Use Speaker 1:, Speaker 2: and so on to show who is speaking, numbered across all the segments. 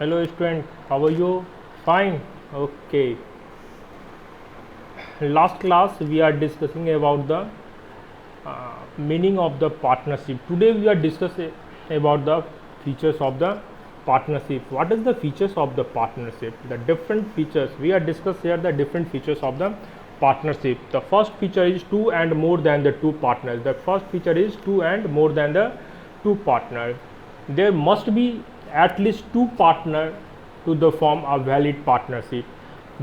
Speaker 1: Hello student, how are you? Fine. Okay. Last class we are discussing about the meaning of the partnership. Today we are discussing about the features of the partnership. What is the features of the partnership? The different features we are discussing here, the different features of the partnership. The first feature is two and more than the two partners. The first feature is two and more than the two partners. There must be at least two partner to the form a valid partnership.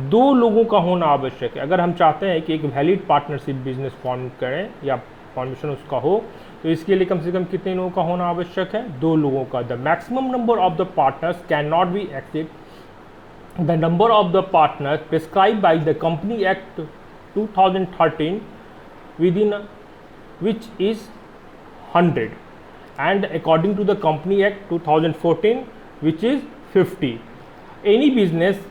Speaker 1: दो लोगों का होना आवश्यक है अगर हम चाहते हैं कि एक वैलिड पार्टनरशिप बिजनेस फॉर्म करें या फॉर्मेशन उसका हो, तो इसके लिए कम से कम कितने लोगों का होना आवश्यक है? दो लोगों का. The maximum number of the partners can not be exceed the number of the partners prescribe by the company act 2013 within which is 100 and according to the company act 2014 which is 50. Any business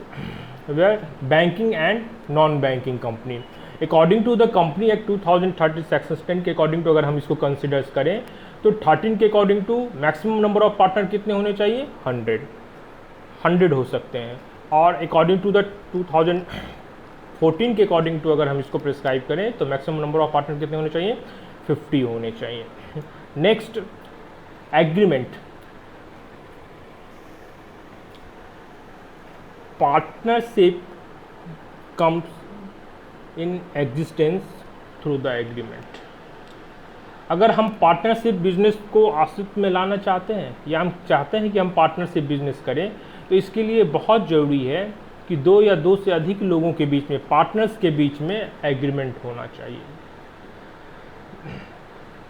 Speaker 1: where banking and non-banking company according to the company act 2013 section 10 के according to अगर हम इसको considers करें तो 13 के according to maximum number of partner कितने होने चाहिए? 100 हो सकते हैं. और अकॉर्डिंग टू द 2014 के अकॉर्डिंग टू अगर हम इसको प्रिस्क्राइब करें तो मैक्सिमम नंबर ऑफ पार्टनर कितने होने चाहिए? 50 होने चाहिए. Next, agreement. Partnership comes in existence through the agreement. अगर हम पार्टनरशिप बिजनेस को अस्तित्व में लाना चाहते हैं या हम चाहते हैं कि हम पार्टनरशिप बिजनेस करें, तो इसके लिए बहुत ज़रूरी है कि दो या दो से अधिक लोगों के बीच में, पार्टनर्स के बीच में एग्रीमेंट होना चाहिए.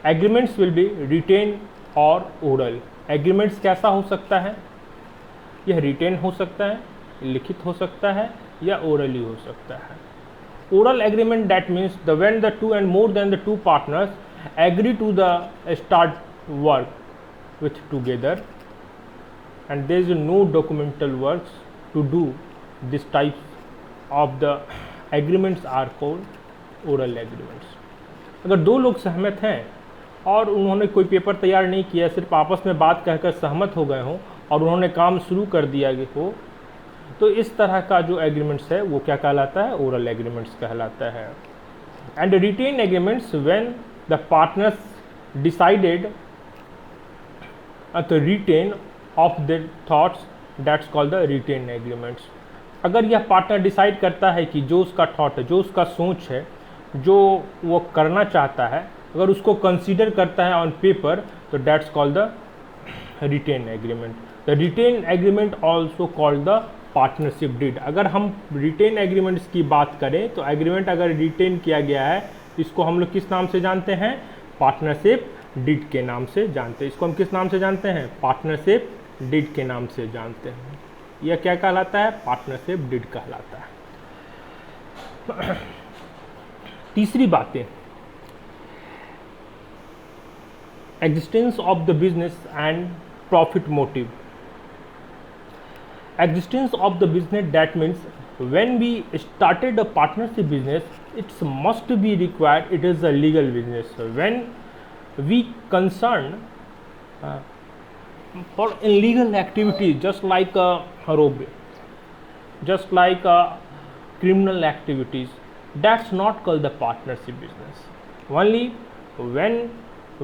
Speaker 1: एग्रीमेंट्स विल बी रिटेन और ओरल. एग्रीमेंट्स कैसा हो सकता है? यह रिटेन हो सकता है, लिखित हो सकता है या ओरली हो सकता है. Oral agreement that means the when the two and more than the two partners agree to the start work with together and there is no documental works to do. This types of the agreements are called oral agreements. अगर दो लोग सहमत हैं और उन्होंने कोई paper तैयार नहीं किया, सिर्फ आपस में बात कहकर सहमत हो गए हों और उन्होंने काम शुरू कर दिया हो, तो इस तरह का जो एग्रीमेंट्स है वो क्या कहलाता है? ओरल एग्रीमेंट्स कहलाता है. And written agreements when the partners decided to written of their thoughts, that's called the written agreements. अगर यह पार्टनर डिसाइड करता है कि जो उसका थॉट है, जो उसका सोच है, जो वो करना चाहता है, अगर उसको कंसीडर करता है ऑन पेपर, तो that's called the written agreement. The written agreement also called the partnership deed. अगर हम रिटेन एग्रीमेंट्स की बात करें तो एग्रीमेंट अगर रिटेन किया गया है, इसको हम लोग किस नाम से जानते हैं? पार्टनरशिप डीड के नाम से जानते हैं. इसको हम किस नाम से जानते हैं? पार्टनरशिप डीड के नाम से जानते हैं. यह क्या कहलाता है? पार्टनरशिप डीड कहलाता है. तीसरी बातें, existence of the business and profit motive. Existence of the business, that means when we started a partnership business, it must be required, it is a legal business. When we concern for illegal activities, just like robbery, just like criminal activities, that's not called the partnership business. Only when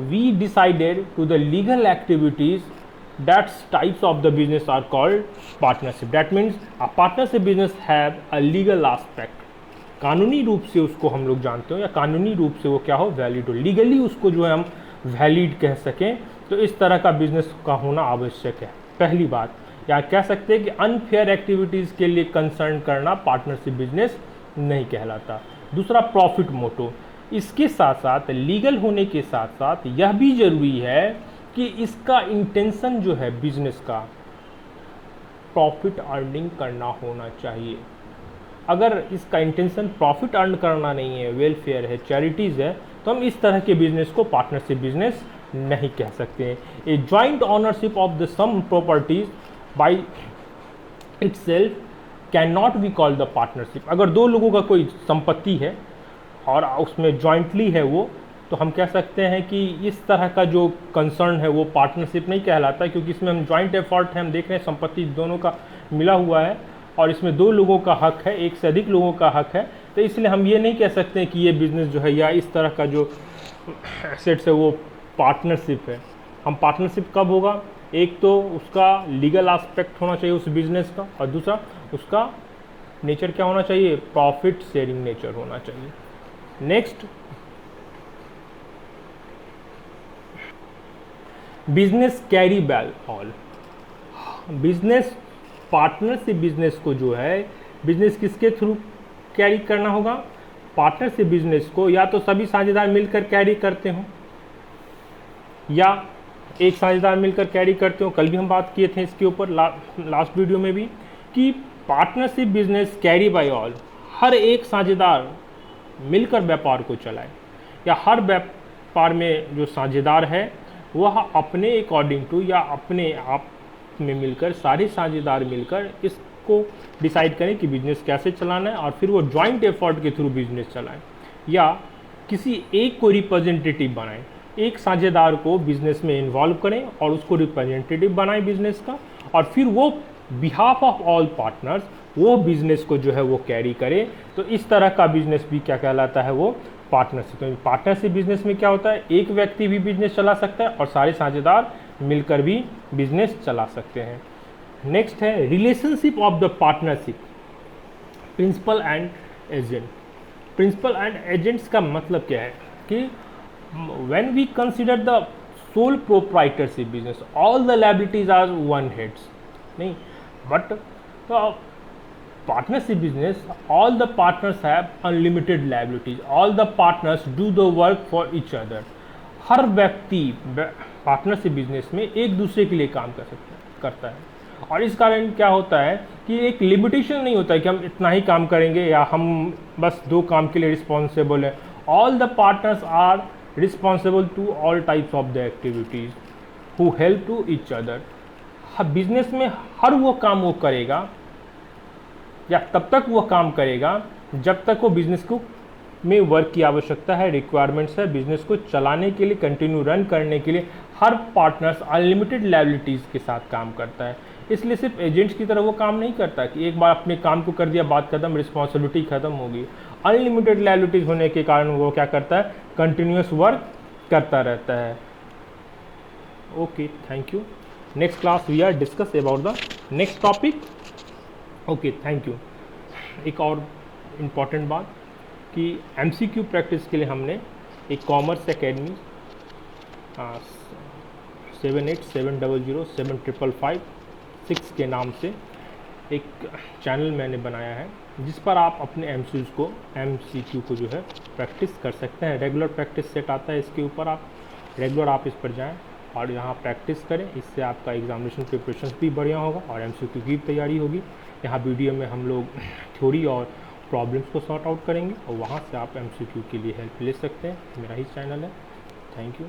Speaker 1: we decided to the legal activities, that types of the business are called partnership. That means a partnership business have a legal aspect. कानूनी रूप से उसको हम लोग जानते हो या कानूनी रूप से वो क्या हो? वैलिड हो. लीगली उसको जो है हम वैलिड कह सकें, तो इस तरह का बिजनेस का होना आवश्यक है. पहली बात, या कह सकते हैं कि अनफेयर एक्टिविटीज़ के लिए कंसर्न करना पार्टनरशिप बिजनेस नहीं कहलाता. दूसरा, प्रॉफिट मोटो. इसके साथ साथ लीगल होने के साथ साथ यह भी ज़रूरी है कि इसका इंटेंशन जो है बिजनेस का, प्रॉफिट अर्निंग करना होना चाहिए. अगर इसका इंटेंशन प्रॉफिट अर्न करना नहीं है, वेलफेयर है, चैरिटीज़ है, तो हम इस तरह के बिजनेस को पार्टनरशिप बिजनेस नहीं कह सकते हैं. A joint ownership of the some properties by itself can not be called the partnership. अगर दो लोगों का कोई संपत्ति है और उसमें जॉइंटली है वो, तो हम कह सकते हैं कि इस तरह का जो कंसर्न है वो पार्टनरशिप नहीं कहलाता, क्योंकि इसमें हम जॉइंट एफर्ट है, हम देख रहे हैं संपत्ति दोनों का मिला हुआ है और इसमें 2 लोगों का हक है, एक से अधिक लोगों का हक है। तो इसलिए हम ये नहीं कह सकते कि ये बिज़नेस जो है या इस तरह का जो एसेट्स है वो पार्टनरशिप है। हम पार्टनरशिप कब होगा, एक तो उसका लीगल एस्पेक्ट होना चाहिए उस बिज़नेस का, और दूसरा उसका नेचर क्या होना चाहिए, प्रॉफिट शेयरिंग नेचर होना चाहिए। Next, business carry well all. Business partnership business को जो है, बिजनेस किसके थ्रू कैरी करना होगा, पार्टनरशिप बिजनेस को या तो सभी साझेदार मिलकर कैरी करते हो या एक साझेदार मिलकर कैरी करते हो। कल भी हम बात किए थे इसके ऊपर लास्ट वीडियो में भी, कि partnership business carry by all, हर एक साझेदार मिलकर व्यापार को चलाए, या हर व्यापार में जो साझेदार है वह अपने अकॉर्डिंग टू या अपने आप में मिलकर, सारे साझेदार मिलकर इसको डिसाइड करें कि बिजनेस कैसे चलाना है, और फिर वो जॉइंट एफर्ट के थ्रू बिजनेस चलाएं, या किसी एक को रिप्रेजेंटेटिव बनाएं, एक साझेदार को बिजनेस में इन्वॉल्व करें और उसको रिप्रेजेंटेटिव बनाएं बिजनेस का, और फिर वो बिहाफ ऑफ ऑल पार्टनर्स वो बिजनेस को जो है वो कैरी करे। तो इस तरह का बिजनेस भी क्या कहलाता है, वो पार्टनरशिप। तो पार्टनरशिप बिजनेस में क्या होता है, एक व्यक्ति भी बिजनेस चला सकता है और सारे साझेदार मिलकर भी बिजनेस चला सकते हैं। नेक्स्ट है relationship of the partnership, principal and agent. Principal and agents का मतलब क्या है कि when we consider the sole proprietorship business, all the liabilities are one heads, नहीं, but partnership business, all the partners have unlimited liabilities, all the partners do the work for each other। हर व्यक्ति partnership business में एक दूसरे के लिए काम करता है, और इस कारण क्या होता है कि एक लिमिटेशन नहीं होता है कि हम इतना ही काम करेंगे या हम बस 2 काम के लिए रिस्पॉन्सिबल है। All the partners are responsible to all types of the activities who help to each other. Business में हर वो काम वो करेगा या तब तक वो काम करेगा जब तक वो बिजनेस को में वर्क की आवश्यकता है, रिक्वायरमेंट्स है बिजनेस को चलाने के लिए, कंटिन्यू रन करने के लिए। हर पार्टनर्स अनलिमिटेड लायबिलिटीज़ के साथ काम करता है, इसलिए सिर्फ एजेंट्स की तरह वो काम नहीं करता कि एक बार अपने काम को कर दिया, बात खत्म, रिस्पॉन्सिबिलिटी खत्म होगी। अनलिमिटेड लायबिलिटीज़ होने के कारण वो क्या करता है, कंटिन्यूस वर्क करता रहता है। Okay, thank you. Next class we are discuss about the next topic. Okay, thank you. एक और इम्पॉर्टेंट बात कि MCQ प्रैक्टिस के लिए हमने एक कॉमर्स एकेडमी 7870075556 के नाम से एक चैनल मैंने बनाया है, जिस पर आप अपने MCQ को जो है प्रैक्टिस कर सकते हैं। रेगुलर प्रैक्टिस सेट आता है इसके ऊपर, आप रेगुलर आप इस पर जाएं और यहाँ प्रैक्टिस करें। इससे आपका एग्जामिनेशन प्रिपरेशन भी बढ़िया होगा और MCQ की तैयारी होगी। यहाँ वीडियो में हम लोग थ्योरी और प्रॉब्लम्स को सॉर्ट आउट करेंगे और वहाँ से आप MCQ के लिए हेल्प ले सकते हैं। मेरा ही चैनल है। Thank you.